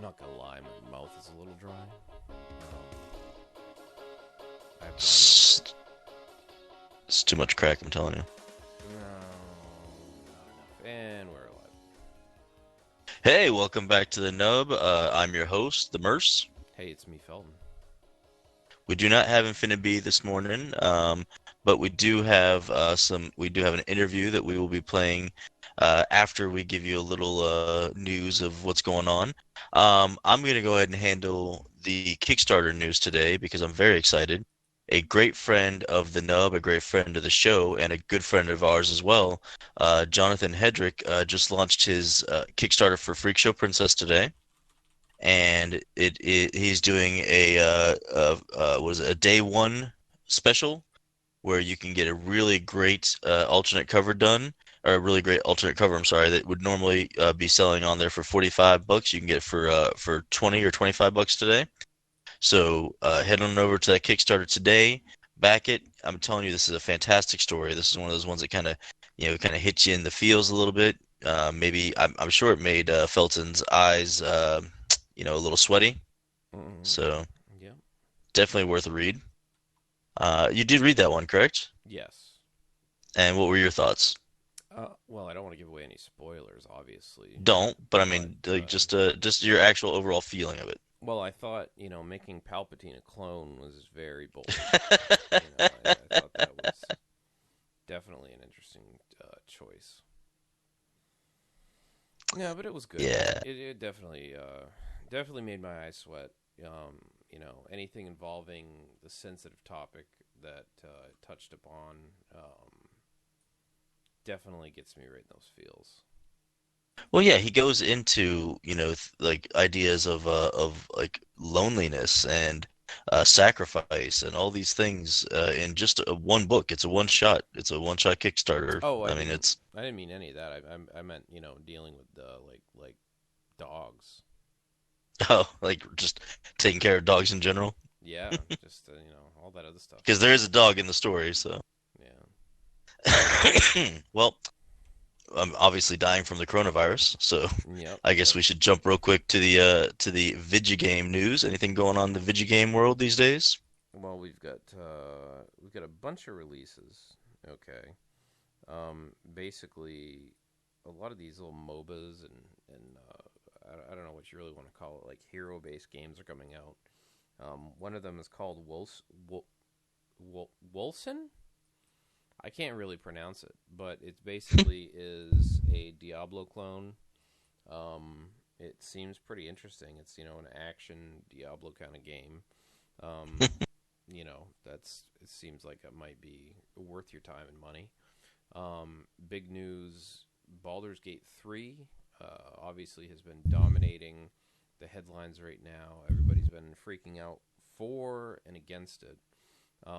Not gonna lie, my mouth is a little dry. I'm not. It's, it's too much crack, I'm telling you. No, not enough. And we're alive. Hey, welcome back to the Nub. I'm your host, the Merce. Hey, it's me, Felton. We do not have Infinity this morning, but we do have an interview that we will be playing after we give you a little news of what's going on. I'm going to go ahead and handle the Kickstarter news today because I'm very excited. A great friend of the Nub, a great friend of the show, and a good friend of ours as well, Johnathan Hedrick, just launched his Kickstarter for Freakshow Princess today, and he's doing a day one special where you can get a really great alternate cover done, or a really great alternate cover, I'm sorry, that would normally be selling on there for 45 bucks. You can get it for 20 or 25 bucks today. So head on over to that Kickstarter today, back it. I'm telling you, this is a fantastic story. This is one of those ones that kind of hits you in the feels a little bit. Maybe I'm sure it made Felton's eyes, a little sweaty. Mm-hmm. So Yeah. definitely worth a read. You did read that one, correct? Yes. And what were your thoughts? Well, I don't want to give away any spoilers, obviously, Don't, but I but mean, like, just your actual overall feeling of it. well, I thought making Palpatine a clone was very bold. I thought that was definitely an interesting choice. Yeah, but it was good. Yeah. It definitely made my eyes sweat. Anything involving the sensitive topic that it touched upon definitely gets me right in those feels. Well, yeah, he goes into, like ideas of like loneliness and sacrifice and all these things in just one book. It's a one shot. It's a one shot Kickstarter. Oh, I mean, it's I didn't mean any of that. I meant dealing with like dogs. oh, like just taking care of dogs in general. Yeah, just all that other stuff. Because there is a dog in the story, so. Yeah. Well, I'm obviously dying from the coronavirus, so Yep. I guess Yep. we should jump real quick to the video game news. Anything going on in the video game world these days? Well, we've got a bunch of releases. Okay. Basically, a lot of these little MOBAs and I don't know what you really want to call it, like hero-based games are coming out. One of them is called Wolson. I can't really pronounce it, but it basically is a Diablo clone. It seems pretty interesting. It's an action Diablo kind of game. Um, that's it seems like it might be worth your time and money. Big news: Baldur's Gate 3 obviously has been dominating the headlines right now. Everybody's been freaking out for and against it,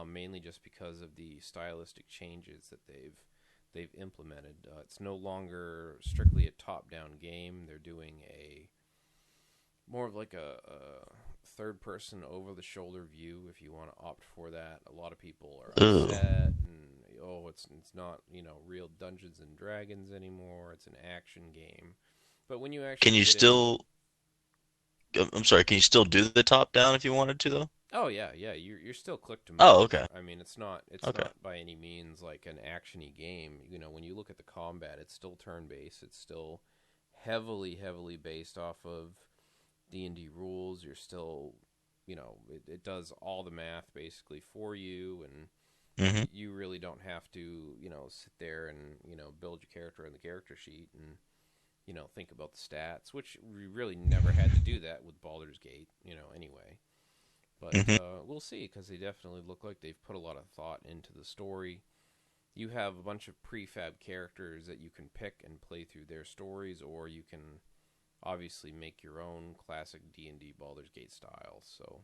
mainly just because of the stylistic changes that they've implemented. It's no longer strictly a top-down game. They're doing a more of like a third-person over-the-shoulder view. If you want to opt for that, a lot of people are Ugh. upset and it's not real Dungeons and Dragons anymore. It's an action game. But when you Can actually you get in, still? I'm sorry. Can you still do the top down if you wanted to, though? oh yeah, yeah, you're still click to Oh, move. okay. I mean, it's Okay. not by any means like an actiony game. When you look at the combat, it's still turn based. It's still heavily based off of D&D rules. You're still, it does all the math basically for you, and Hmm. you really don't have to, sit there and build your character in the character sheet and think about the stats, which we really never had to do that with Baldur's Gate, anyway. But Hmm. we'll see because they definitely look like they've put a lot of thought into the story. You have a bunch of prefab characters that you can pick and play through their stories, or you can obviously make your own classic D&D Baldur's Gate style. So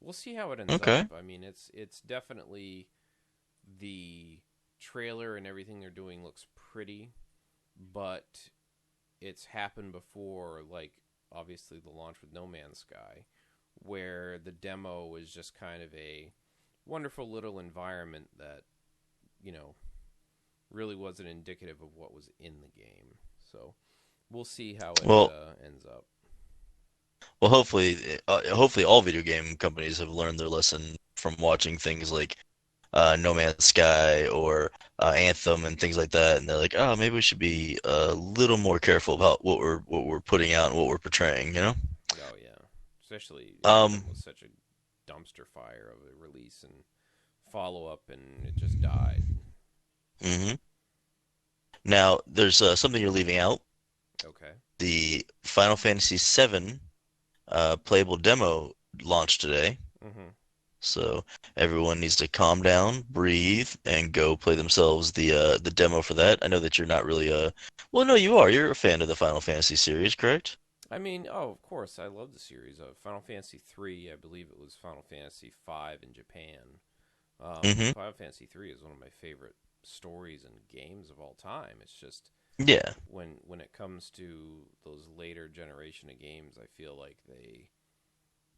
we'll see how it ends up. Okay. I mean, it's definitely the trailer and everything they're doing looks pretty, but it's happened before, like obviously the launch with No Man's Sky, where the demo was just kind of a wonderful little environment that, you know, really wasn't indicative of what was in the game. So we'll see how it Well, ends up. Well, hopefully all video game companies have learned their lesson from watching things like No Man's Sky or Anthem and things like that, and they're like, oh, maybe we should be a little more careful about what we're putting out and what we're portraying, you know? Oh yeah, especially Anthem Um, was such a dumpster fire of a release and follow up, and it just died. mhm. Now, there's something you're leaving out. Okay. The Final Fantasy VII playable demo launched today. Mm-hmm. So everyone needs to calm down, breathe, and go play themselves the demo for that. I know that you're not really well, no, you are. You're a fan of the Final Fantasy series, correct? I mean, oh, of course, I love the series. Final Fantasy 3, I believe it was Final Fantasy 5 in Japan. Hmm. Final Fantasy 3 is one of my favorite stories and games of all time. It's just Yeah. when it comes to those later generation of games, I feel like they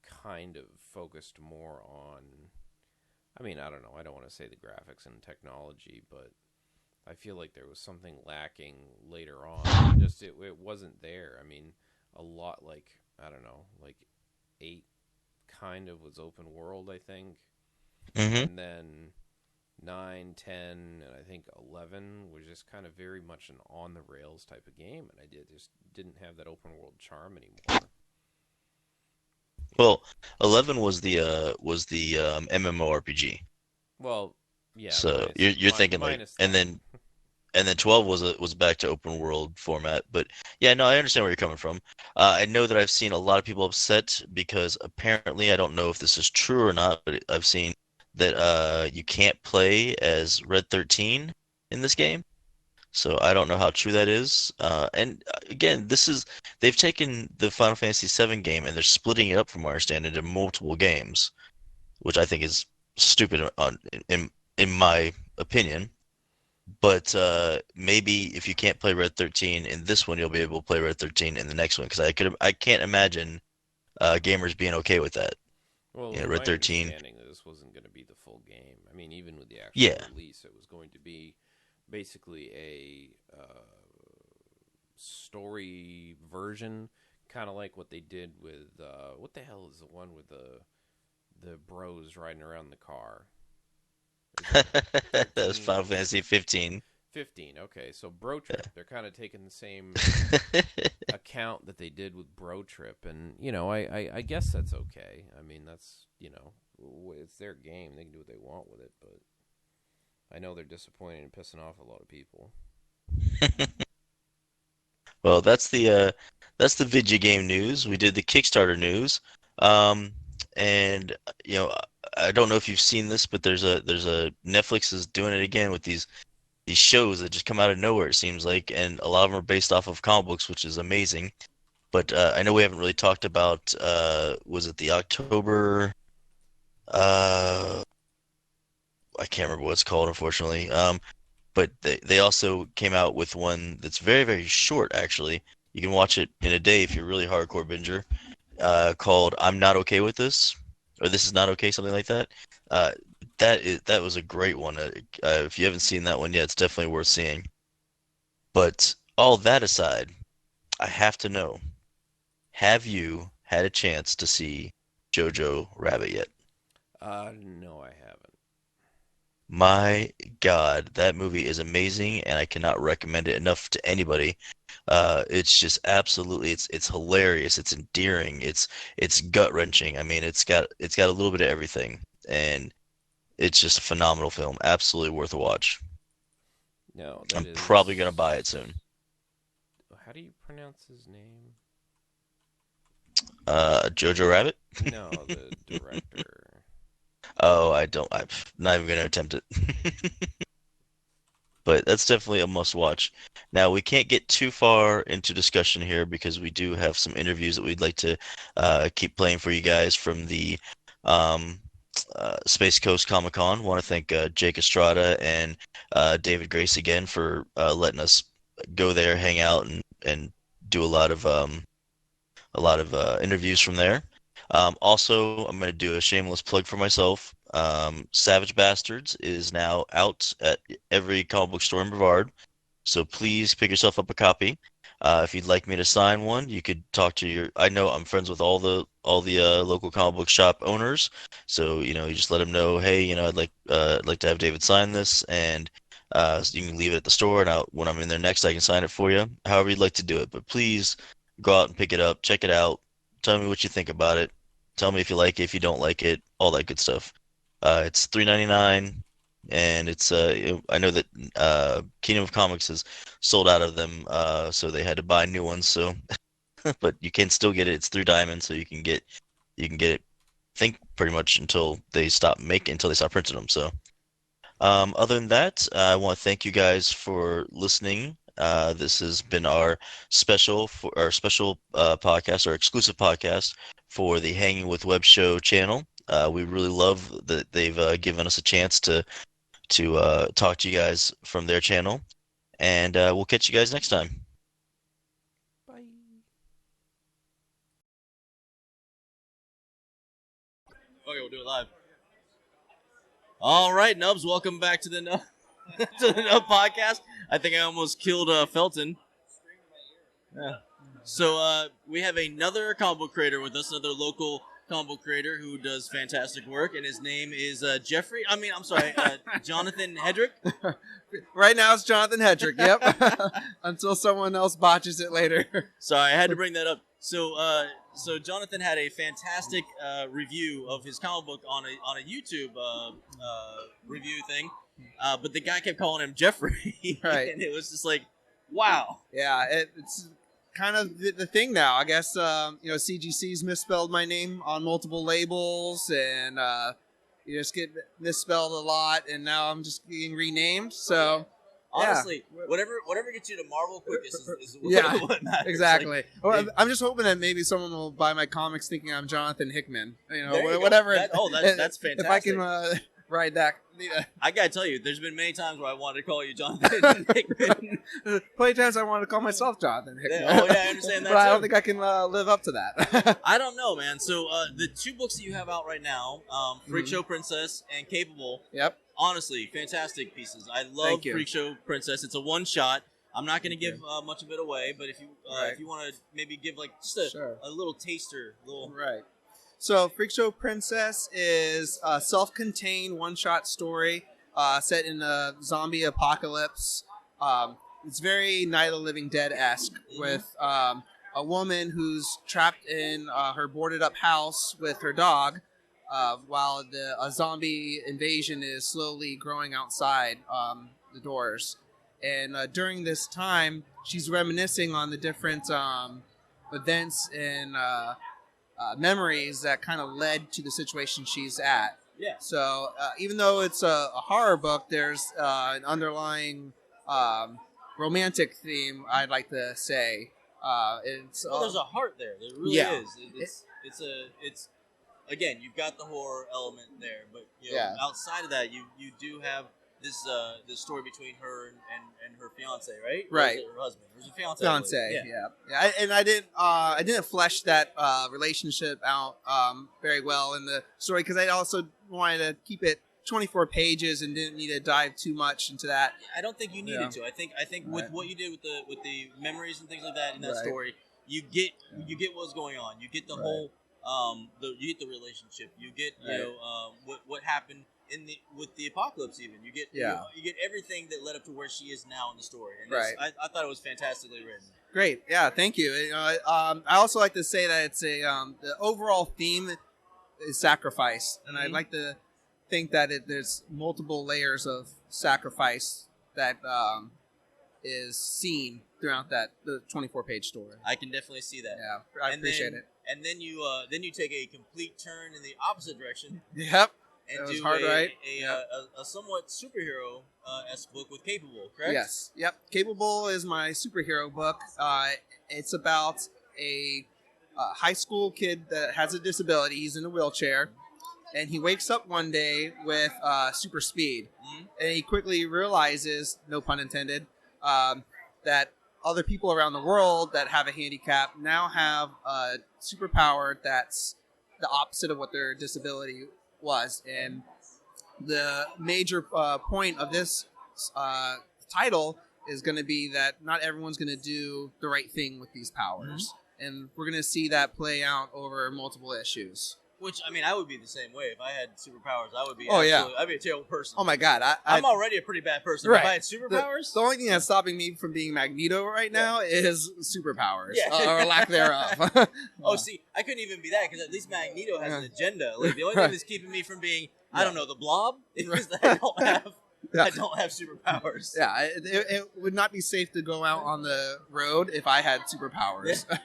kind of focused more on. I mean, I don't know. I don't want to say the graphics and technology, but I feel like there was something lacking later on. Just it wasn't there. I mean, a lot like I don't know, like 8 kind of was open world, I think, Hmm. and then 9, 10, and I think 11 was just kind of very much an on the rails type of game, and I just didn't have that open world charm anymore. Well, 11 was the MMORPG. Well, yeah, So you're thinking like, minus and that. then 12 was back to open world format. But yeah, no, I understand where you're coming from. I know that I've seen a lot of people upset because apparently, I don't know if this is true or not, but I've seen that you can't play as Red 13 in this game. So I don't know how true that is. And again, they've taken the Final Fantasy VII game and they're splitting it up, from what I understand, into multiple games, which I think is stupid in in my opinion. But maybe if you can't play Red 13 in this one, you'll be able to play Red 13 in the next one, because I can't imagine gamers being okay with that. Well, it You know, was Red my 13. understanding that this wasn't going to be the full game. I mean, even with the actual Yeah. release, it was going to be basically a story version, kind of like what they did with what the hell is the one with the bros riding around the car? Is that That was 13 Final or Fantasy 15. 15? Okay, so Bro Trip. They're kind of taking the same account that they did with Bro Trip, and I guess that's okay. I mean, that's it's their game; they can do what they want with it. But I know they're disappointed and pissing off a lot of people. Well, that's the video game news. We did the Kickstarter news. Um, and you know, I don't know if you've seen this, but there's a Netflix is doing it again with these shows that just come out of nowhere, it seems like, and a lot of them are based off of comic books, which is amazing. But I know we haven't really talked about was it the October uh I can't remember what it's called, unfortunately. But they also came out with one that's very, very short, actually. You can watch it in a day if you're a really hardcore binger, called I'm Not Okay With This, or This Is Not Okay, something like that. Uh, that was a great one. If you haven't seen that one yet, it's definitely worth seeing. But all that aside, I have to know, have you had a chance to see Jojo Rabbit yet? No, I haven't. My God, that movie is amazing, and I cannot recommend it enough to anybody. It's just absolutely, it's hilarious, it's endearing, it's gut-wrenching. I mean, it's got a little bit of everything, and it's just a phenomenal film. Absolutely worth a watch. No, that I'm probably gonna is. buy it soon. How do you pronounce his name? Jojo Rabbit? No, the director. Oh, I'm not even gonna attempt it. But that's definitely a must watch. Now, we can't get too far into discussion here because we do have some interviews that we'd like to keep playing for you guys from the um, Space Coast Comic Con. Want to thank Jake Estrada and David Grace again for letting us go there, hang out, and do a lot of interviews from there. Also, I'm going to do a shameless plug for myself. Savage Bastards is now out at every comic book store in Brevard, so please pick yourself up a copy. If you'd like me to sign one, you could talk to your. I know I'm friends with all the local comic book shop owners, so you just let them know, hey, I'd like to have David sign this, and so you can leave it at the store, and when I'm in there next, I can sign it for you. However you'd like to do it, but please go out and pick it up, check it out, tell me what you think about it, tell me if you like it, if you don't like it, all that good stuff. It's $3.99, and I know that Kingdom of Comics has sold out of them, so they had to buy new ones. So, but you can still get it. It's through Diamond, so you can get it. I think pretty much until they stop printing them. So, other than that, I want to thank you guys for listening. This has been our special podcast, our exclusive podcast for the Hanging with Web Show channel. We really love that they've given us a chance to talk to you guys from their channel, and we'll catch you guys next time. Bye. Okay, we'll do it live. All right, Nubs, welcome back to the Nub to the Nub podcast. I think I almost killed Felton. Yeah. So we have another comic book creator with us, another local comic book creator who does fantastic work, and his name is Johnathan Hedrick. Right now it's Johnathan Hedrick, yep. Until someone else botches it later. Sorry, I had to bring that up. So Johnathan had a fantastic review of his comic book on a YouTube review thing, but the guy kept calling him Jeffrey, Right. And it was just like, wow. Yeah, it's kind of the thing now. I guess, CGC's misspelled my name on multiple labels, and you just get misspelled a lot, and now I'm just getting renamed, so... Honestly, yeah. whatever gets you to Marvel quickest is Yeah, what matters. exactly. Like, I'm just hoping that maybe someone will buy my comics thinking I'm Jonathan Hickman. There you Whatever. go. That's fantastic. If I can ride that. I gotta tell you, there's been many times where I wanted to call you Johnathan Hickman. Plenty times I wanted to call myself Jonathan Hickman. Oh yeah, I understand that. But I too. don't think I can live up to that. I don't know, man. So the two books that you have out right now, Freakshow Princess and Capable. Yep. Honestly, fantastic pieces. I love Thank you. Freakshow Princess. It's a one shot. I'm not going to give much of it away, but if you Right. if you want to maybe give like just a little taster, Right. So Freakshow Princess is a self-contained one-shot story set in a zombie apocalypse. It's very Night of the Living Dead-esque with a woman who's trapped in her boarded-up house with her dog while a zombie invasion is slowly growing outside the doors. And during this time, she's reminiscing on the different events and memories that kind of led to the situation she's at. Yeah. So even though it's a horror book, there's an underlying romantic theme, I'd like to say. There's a heart there. There really Yeah. is. It's again, you've got the horror element there, but Yeah. outside of that, you do have this story between her and her fiance, right? Right. Or is it her husband? Or is it fiance? Fiance, yeah. And I didn't flesh that relationship out very well in the story because I also wanted to keep it 24 pages and didn't need to dive too much into that. I don't think you needed to. I think with Right. what you did with the memories and things like that in that Right. story, you get what's going on. You get the Right. whole you get the relationship. You get what happened with the apocalypse. Even you get you get everything that led up to where she is now in the story. And Right. I thought it was fantastically written. Great, yeah, thank you. I also like to say that it's the overall theme is sacrifice, and I'd like to think that there's multiple layers of sacrifice that is seen throughout the 24-page story. I can definitely see that. Yeah, I appreciate it. And then you take a complete turn in the opposite direction. Yep. And That was do hard, right? a somewhat superhero esque book with Capable, correct? Yes. Yep. Capable is my superhero book. It's about a high school kid that has a disability. He's in a wheelchair, and he wakes up one day with super speed, and he quickly realizes, no pun intended, that other people around the world that have a handicap now have a superpower that's the opposite of what their disability was. And the major point of this title is going to be that not everyone's going to do the right thing with these powers. And we're going to see that play out over multiple issues. Which, I mean, I would be the same way. If I had superpowers, I would be I'd be a terrible person. Oh my god. I'm already a pretty bad person. Right. If I had superpowers... The only thing that's stopping me from being Magneto right now is superpowers. Or lack thereof. See, I couldn't even be that, because at least Magneto has an agenda. Like, the only thing that's keeping me from being, I don't know, the Blob, is that I don't have superpowers. Yeah, it would not be safe to go out on the road if I had superpowers. Yeah.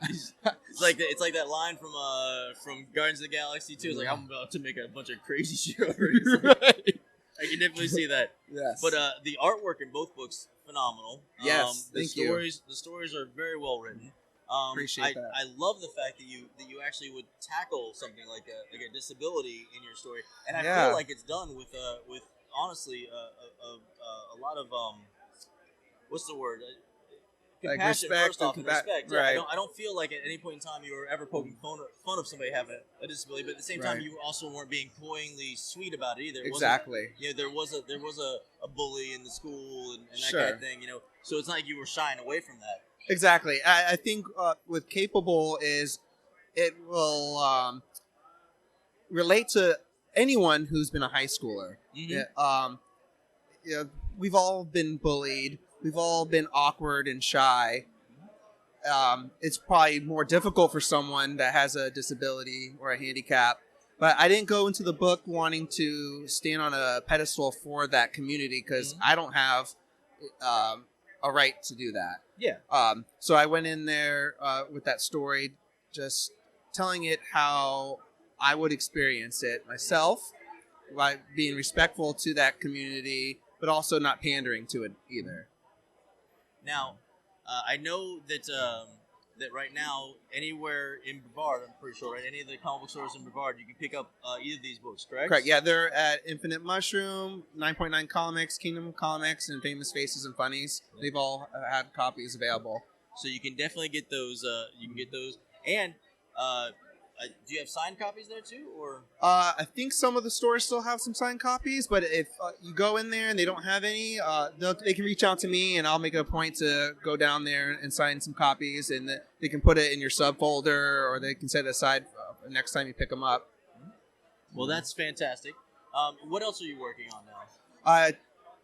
It's like that line from Guardians of the Galaxy 2. It's like, I'm about to make a bunch of crazy shit over here. Right. I can definitely see that. Yes. But the artwork in both books, phenomenal. Yes, the stories are very well written. Appreciate that. I love the fact that you actually would tackle something like a disability in your story, and I feel like it's done with honestly a lot of what's the word? Compassion, respect, first off, and respect. Right. I don't feel like at any point in time you were ever poking fun of somebody having a disability, but at the same time you also weren't being cloyingly sweet about it either. Exactly. There was a bully in the school and that kind of thing. So it's not like you were shying away from that. Exactly. I think with Capable is it will relate to anyone who's been a high schooler. We've all been bullied. We've all been awkward and shy. It's probably more difficult for someone that has a disability or a handicap. But I didn't go into the book wanting to stand on a pedestal for that community because I don't have a right to do that. Yeah. So I went in there with that story, just telling it how I would experience it myself, by being respectful to that community, but also not pandering to it either. Now, I know that that right now, anywhere in Brevard, I'm pretty sure, right? Any of the comic book stores in Brevard, you can pick up either of these books, correct? Correct. Yeah, they're at Infinite Mushroom, 9.9 Comics, Kingdom Comics, and Famous Faces and Funnies. They've all had copies available. So you can definitely get those. And do you have signed copies there too, or? I think some of the stores still have some signed copies, but if you go in there and they don't have any, they can reach out to me, and I'll make a point to go down there and sign some copies, and they can put it in your subfolder, or they can set it aside next time you pick them up. Well, that's fantastic. What else are you working on now?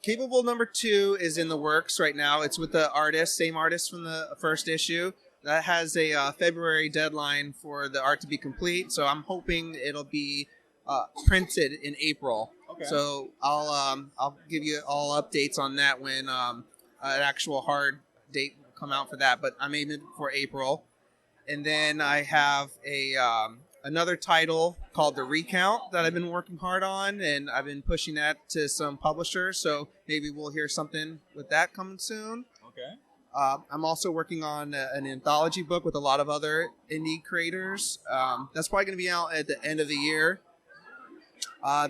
Capable #2 is in the works right now. It's with the same artist from the first issue. That has a February deadline for the art to be complete, so I'm hoping it'll be printed in April. Okay. So I'll give you all updates on that when an actual hard date will come out for that. But I'm aiming for April, and then I have another title called The Recount that I've been working hard on, and I've been pushing that to some publishers. So maybe we'll hear something with that coming soon. Okay. I'm also working on an anthology book with a lot of other indie creators. That's probably going to be out at the end of the year.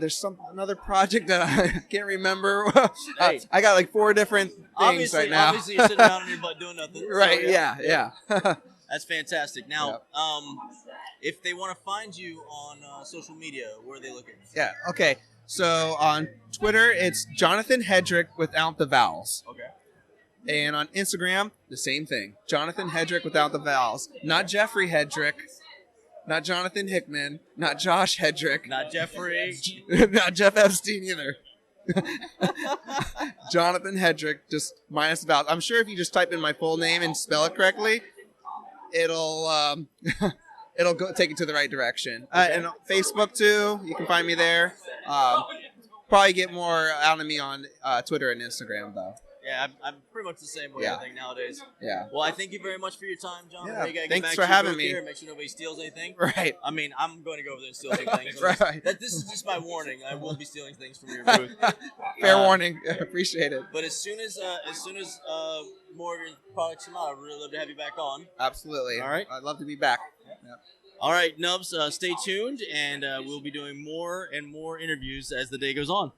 There's another project that I can't remember. Hey. I got like 4 different things right now. Obviously, you're sitting around on your butt doing nothing. Right, So, yeah. That's fantastic. Now, if they want to find you on social media, where are they looking? Yeah, okay. So on Twitter, it's Johnathan Hedrick without the vowels. Okay. And on Instagram, the same thing. Johnathan Hedrick without the vowels. Not Jeffrey Hedrick. Not Jonathan Hickman. Not Josh Hedrick. Not Jeffrey. Not Jeff Epstein either. Johnathan Hedrick, just minus the vowels. I'm sure if you just type in my full name and spell it correctly, it'll go take it to the right direction. And on Facebook too, you can find me there. Probably get more out of me on Twitter and Instagram though. Yeah, I'm pretty much the same way, I think, nowadays. Yeah. Well, I thank you very much for your time, John. Yeah. You gotta get Thanks back for to your having booth me. Here, make sure nobody steals anything. Right. I mean, I'm going to go over there and steal some things. Right. This is just my warning. I will be stealing things from your booth. Fair warning. Appreciate it. But as soon as more of your products come out, I'd really love to have you back on. Absolutely. All right. I'd love to be back. Yep. All right, Nubs, stay tuned, and we'll be doing more and more interviews as the day goes on.